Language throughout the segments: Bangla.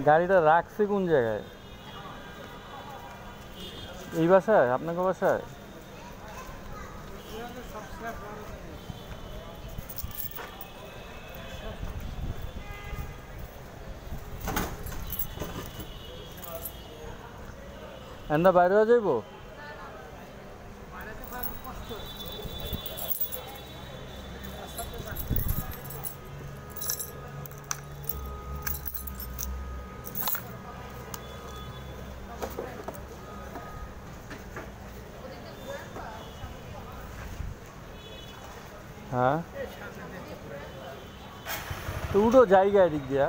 গাড়িটা রাখছে কোন জায়গায়? এই বাসায়, আপনাকে বাসায়? এন্দা বাইরে যাইব? হ্যাঁ, তো উঠো জায়গা এদিক দিয়া।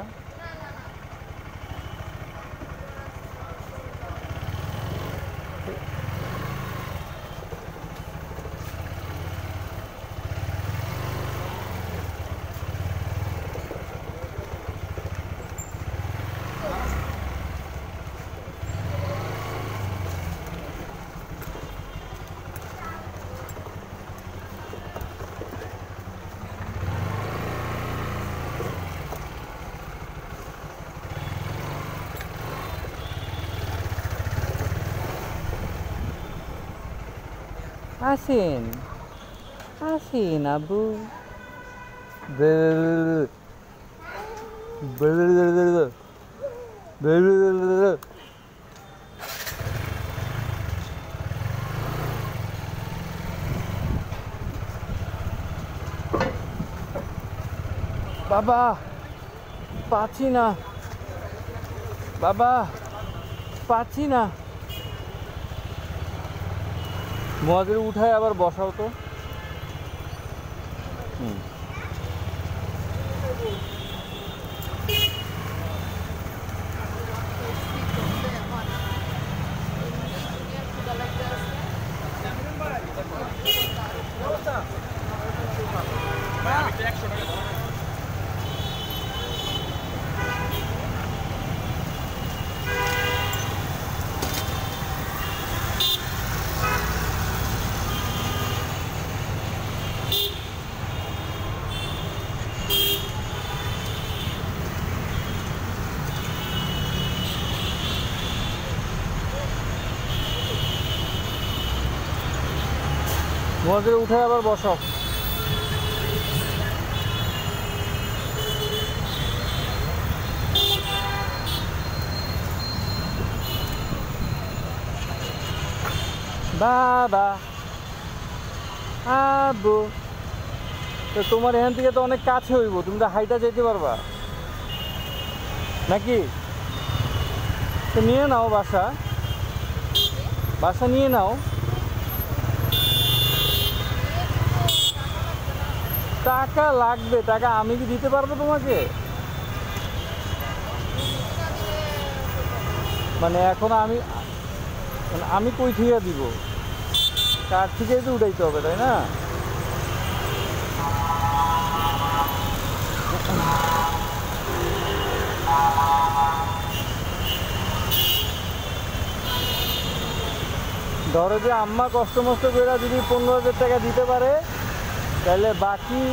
আসেন আসেন আবু। বাবা পাচ্ছি না, বাবা পাচ্ছি না। মদের উঠায় আবার বসাও তো। মদের উঠে আবার বসাও। বাবা আবু, তো তোমার এখান থেকে তো অনেক কাছে হইব, তুমি তো হাইটা যেতে পারবা নাকি? তো নিয়ে নাও বাসা, বাসা নিয়ে নাও। টাকা লাগবে, টাকা আমি কি দিতে পারবো তোমাকে? মানে এখন আমি কই থেকে দিব? কার থেকেই তো উঠাইতে হবে, তাই না? ধরো যে আম্মা কষ্ট মষ্ট করে যদি 15,000 টাকা দিতে পারে, তাহলে বাকি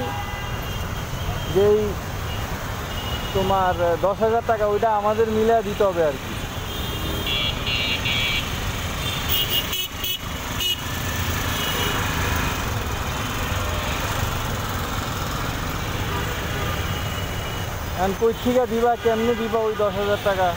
যেই তোমার 10,000 টাকা ওইটা আমাদের মিলে দিতে হবে আর কি। এখন কই থেকে দিবা, কেমনে দিবা ওই 10,000 টাকা?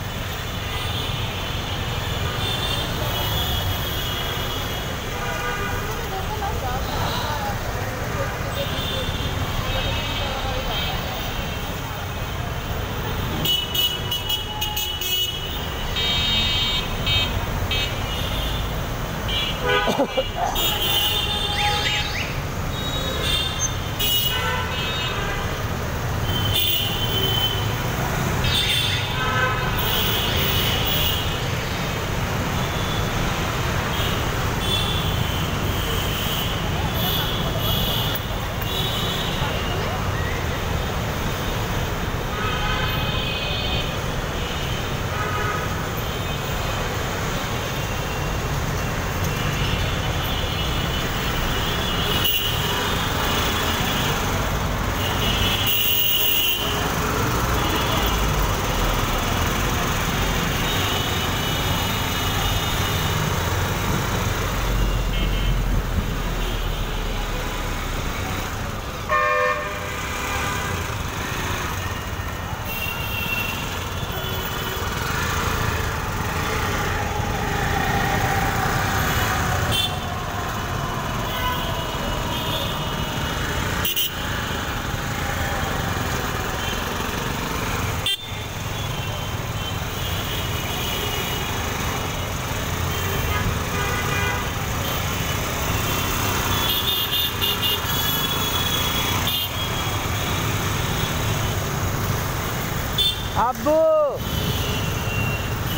আব্বু,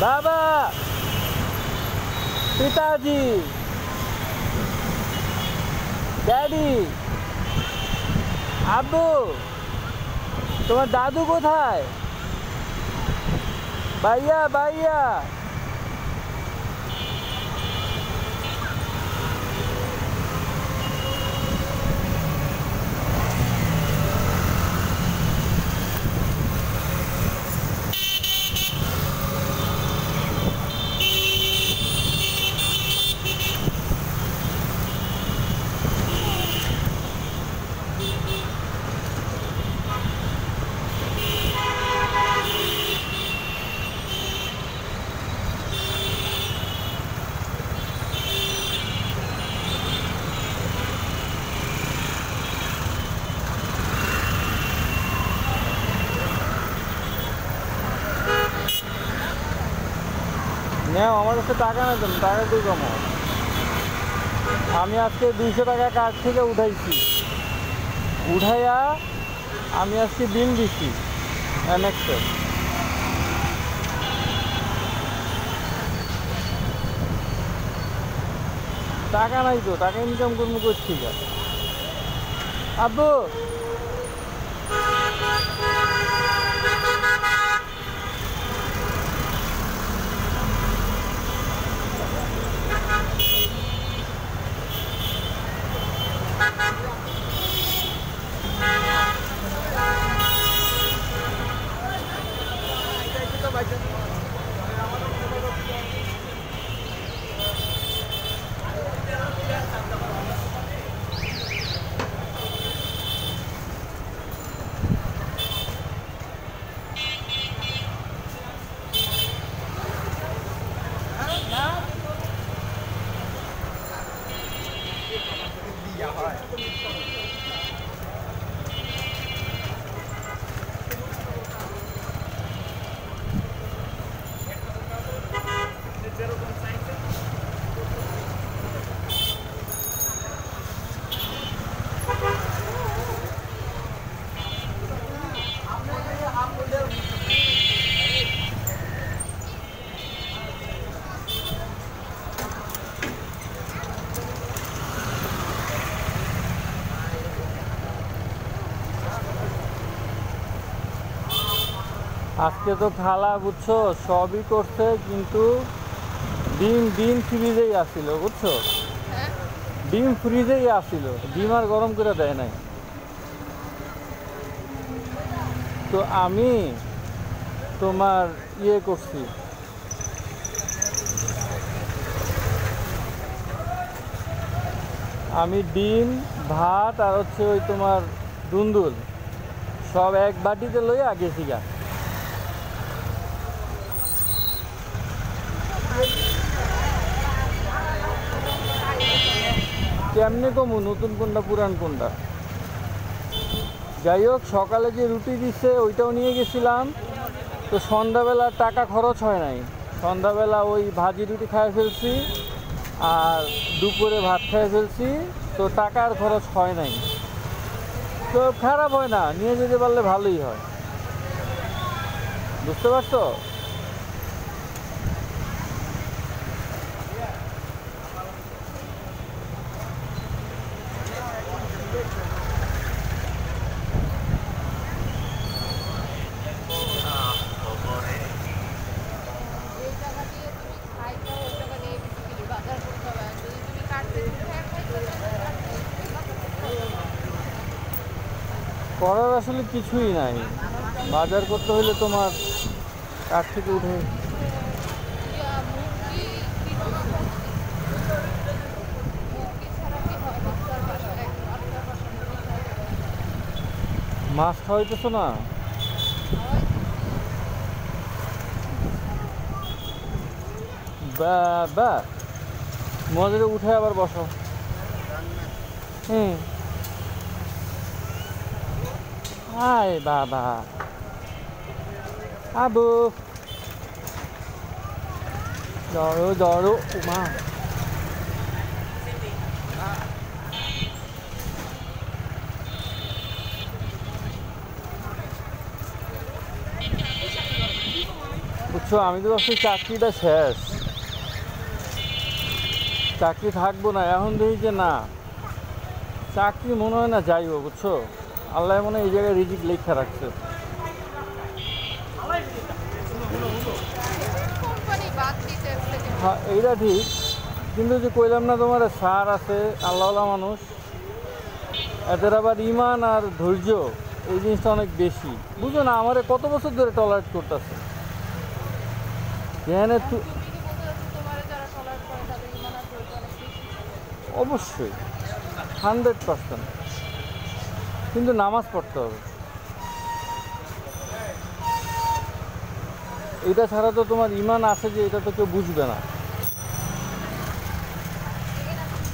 বাবা, পিতাজি, ড্যাডি, আব্বু, তোমার দাদু কোথায়? ভাইয়া, ভাইয়া। নেও, আমার কাছে টাকা না দেন, টাকা তুই কমাও। আমি আজকে 200 টাকা কার্ড থেকে উঠাইছি, উঠাইয়া আমি আজকে বিল দিচ্ছি অ্যানেক্সের। টাকা নাই তো, টাকা ইনকাম করবো করছি। আব্বু, আজকে তো খালা বুঝছো সবই করছে, কিন্তু ডিম ফ্রিজেই আসছিল বুঝছো, ডিম ফ্রিজেই আসছিল, ডিম আর গরম করে দেয় নাই। তো আমি তোমার ইয়ে করছি, আমি ডিম, ভাত আর হচ্ছে ওই তোমার দুন্দুল সব এক বাটিতে লইয়া গেছি গা। কেমনে কমু নতুন কোনটা পুরান কোনটা? যাই হোক, সকালে যে রুটি দিচ্ছে ওইটাও নিয়ে গেছিলাম, তো সন্ধ্যাবেলা টাকা খরচ হয় নাই। সন্ধ্যাবেলা ওই ভাজি রুটি খাই ফেলছি আর দুপুরে ভাত খাই ফেলছি, তো টাকার খরচ হয় নাই। তো খারাপ হয় না, নিয়ে যেতে পারলে ভালোই হয়, বুঝতে পারছো? করার আসলে কিছুই নাই, বাজার করতে হলে তোমার কাঠ থেকে উঠে মাছ খাওয়াইতেছো না? বা মজারে উঠে আবার বসো। হাই বাবা, আবু ধরো উমা। বুঝছো, আমি তো ভাবছি চাকরিটা শেষ, চাকরি থাকবো না। এখন দেখি যে না, চাকরি মনে হয় না যাইব, বুঝছো। আল্লাহ মনে হয় এই জায়গায় রিজিক লেখা রাখছে। হ্যাঁ, এইটা ঠিক, কিন্তু যে কইলাম না তোমার সার আছে, আল্লাহওয়ালা মানুষ, এদের আবার ইমান আর ধৈর্য, এই জিনিসটা অনেক বেশি। বুঝো না, আমারে কত বছর ধরে টলারেট করতেছে। অবশ্যই 100%, কিন্তু নামাজ পড়তে হবে। এটা ছাড়া তো তোমার ইমান আছে যে, এটা তো কেউ বুঝবে না।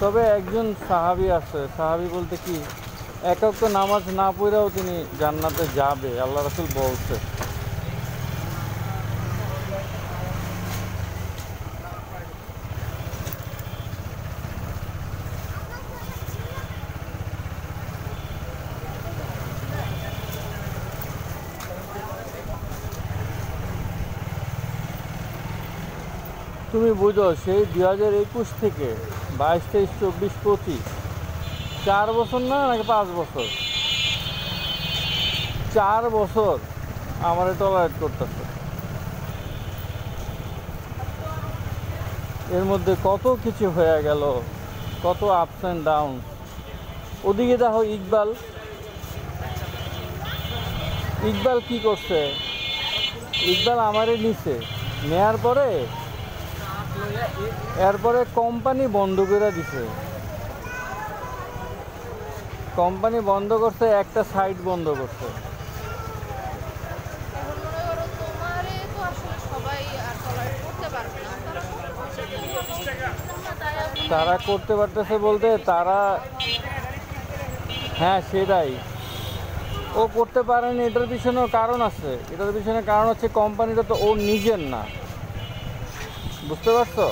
তবে একজন সাহাবী আছে, সাহাবী বলতে কি, এক ওয়াক্ত নামাজ না পড়েও তিনি জান্নাতে যাবে, আল্লাহ রাসূল বলছে। তুমি বুঝো, সেই 2021 থেকে 22, 23, 24, 25, 4 বছর না নাকি 5 বছর, 4 বছর আমারে টলারেট করতেছে। এর মধ্যে কত কিছু হয়ে গেল, কত আপস অ্যান্ড ডাউন। ওদিকে দেখো ইকবাল, ইকবাল কি করছে, ইকবাল আমারে নিছে, নেয়ার পরে এরপরে কোম্পানি বন্ধ করে দিছে। কোম্পানি বন্ধ করছে, একটা সাইট বন্ধ করছে। তারা করতে পারতেছে বলতে তারা, হ্যাঁ সেটাই, ও করতে পারেনি। এটার পিছনেও কারণ আছে, এটার পিছনে কারণ হচ্ছে কোম্পানিটা তো ওর নিজের না, বুঝতে পারছো।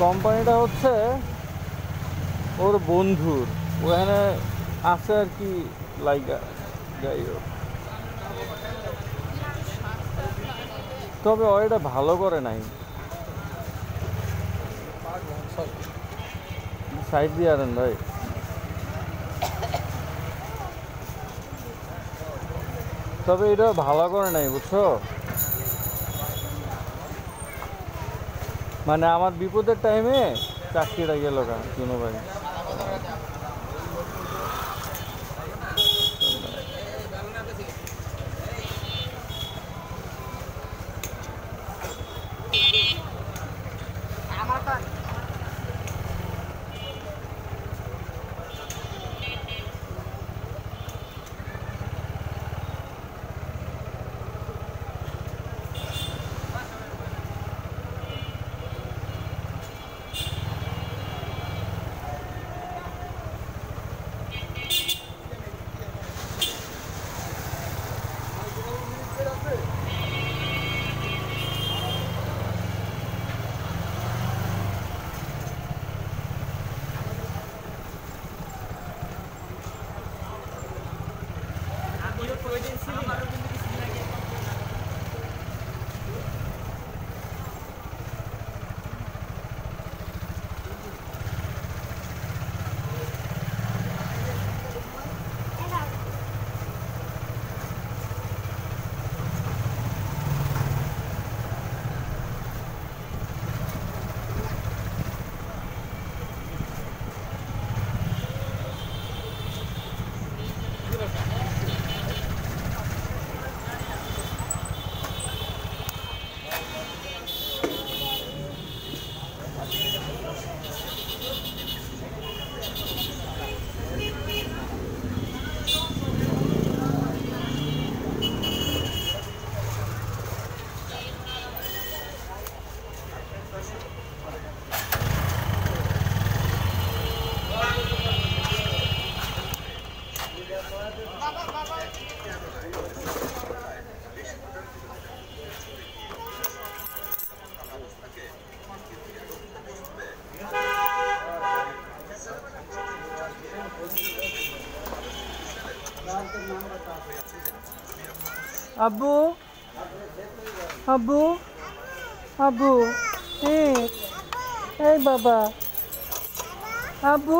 কোম্পানিটা হচ্ছে ওর বন্ধুর, ওখানে আছে আর কি, লাইগা, যাই হোক। তবে ও এটা ভালো করে নাই, সাইড দিয়ে আনেন ভাই। তবে এটা ভালো করে নাই, বুঝছো। মানে আমার বিপদের টাইমে চাকরিটা গেল কেন ভাই। আব্বু আব্বু আব্বু এই এই বাবা আব্বু